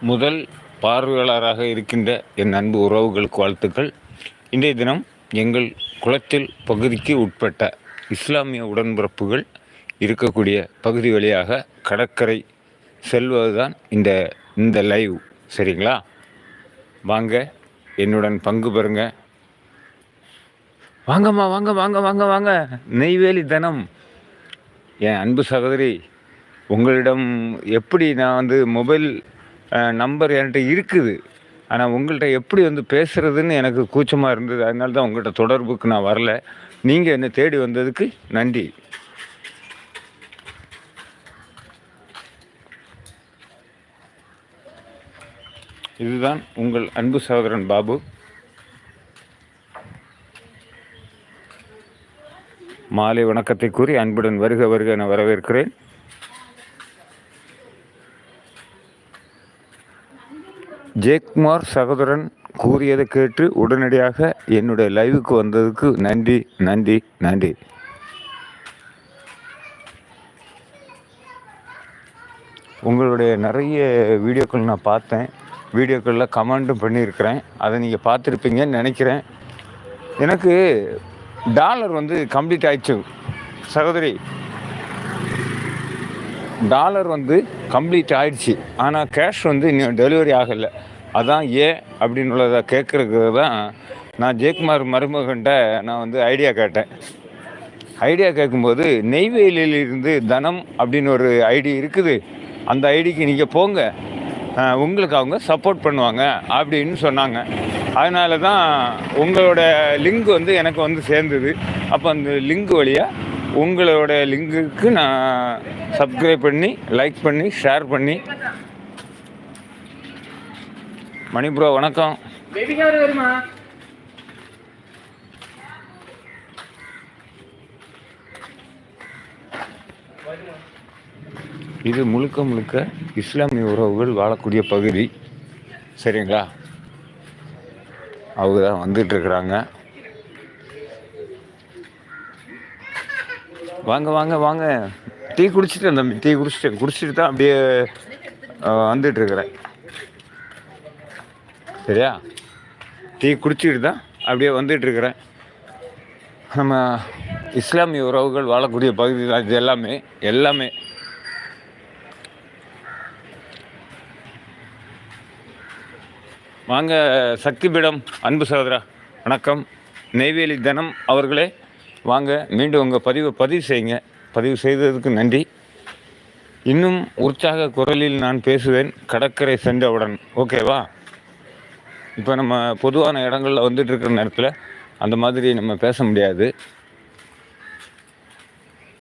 முதல் பார்வையாளராக இருக்கின்ற என் அன்பு உறவுகளுக்கு வாழ்த்துக்கள். இன்றைய தினம் எங்கள் குளத்தில் பகுதிக்கு உட்பட்ட இஸ்லாமிய உடன்பிறப்புகள் இருக்கக்கூடிய பகுதி வழியாக கடற்கரை செல்வது தான் இந்த லைவ். சரிங்களா? வாங்க, என்னுடன் பங்கு பெறுங்க. வாங்கம்மா, வாங்க வாங்க வாங்க வாங்க. நெய்வேலி தினம் என் அன்பு சகோதரி, உங்களிடம் எப்படி நான் மொபைல் நம்பர் என்கிட்ட இருக்குது, ஆனால் உங்கள்கிட்ட எப்படி பேசுகிறதுன்னு எனக்கு கூச்சமாக இருந்தது. அதனால தான் உங்கள்கிட்ட தொடர்புக்கு நான் வரல. நீங்கள் என்னை தேடி வந்ததுக்கு நன்றி. இதுதான் உங்கள் அன்பு சகோதரன் பாபு. மாலை வணக்கத்தை கூறி அன்புடன் வருக வருக என வரவேற்கிறேன். ஜெயக்குமார் சகோதரன் கூறியதை கேட்டு உடனடியாக என்னுடைய லைவுக்கு வந்ததுக்கு நன்றி நன்றி நன்றி. உங்களுடைய நிறைய வீடியோக்கள் நான் பார்த்தேன். வீடியோக்களில் கமெண்ட்டும் பண்ணியிருக்கிறேன். அதை நீங்கள் பார்த்துருப்பீங்கன்னு நினைக்கிறேன். எனக்கு டாலர் கம்ப்ளீட் ஆயிடுச்சு சகோதரி. டாலர் கம்ப்ளீட் ஆயிடுச்சு. ஆனால் கேஷ் இன்னும் டெலிவரி ஆகலை. அதான் ஏன் அப்படின்னு உள்ளதை கேட்குறதுக்கு தான் நான் ஜெயக்குமார் மருமகன்ட்ட நான் ஐடியா கேட்டேன். ஐடியா கேட்கும்போது நெய்வேலியிலிருந்து தனம் அப்படின்னு ஒரு ஐடி இருக்குது, அந்த ஐடிக்கு நீங்கள் போங்க, உங்களுக்கு அவங்க சப்போர்ட் பண்ணுவாங்க அப்படின்னு சொன்னாங்க. அதனால தான் உங்களோட லிங்க் எனக்கு சேர்ந்தது. அப்போ அந்த லிங்க் வழியாக உங்களோட லிங்குக்கு நான் சப்ஸ்கிரைப் பண்ணி, லைக் பண்ணி, ஷேர் பண்ணி. மணி ப்ரோ வணக்கம். இது முழுக்க முழுக்க இஸ்லாமிய உறவுகள் வாழக்கூடிய பகுதி. சரிங்களா? அவங்க தான் வந்துட்டுருக்குறாங்க. வாங்க வாங்க வாங்க. டீ குடிச்சிட்டேன் தம்பி, டீ குடிச்சிட்டு தான் அப்படியே வந்துட்டுருக்குறேன். சரியா? டீ குடிச்சிட்டு தான் அப்படியே வந்துட்டுருக்குறேன். நம்ம இஸ்லாமிய உறவுகள் வாழக்கூடிய பகுதி தான் இது எல்லாமே. வாங்க சக்தி பீடம் அன்பு சகோதரா வணக்கம். நெய்வேலி தனம் அவர்களே வாங்க, மீண்டும் உங்கள் பதிவு செய்யுங்க. பதிவு செய்ததுக்கு நன்றி. இன்னும் உற்சாக குரலில் நான் பேசுவேன் கடற்கரை சென்றவுடன். ஓகேவா? இப்போ நம்ம பொதுவான இடங்களில் இருக்கிற நேரத்தில் அந்த மாதிரி நம்ம பேச முடியாது.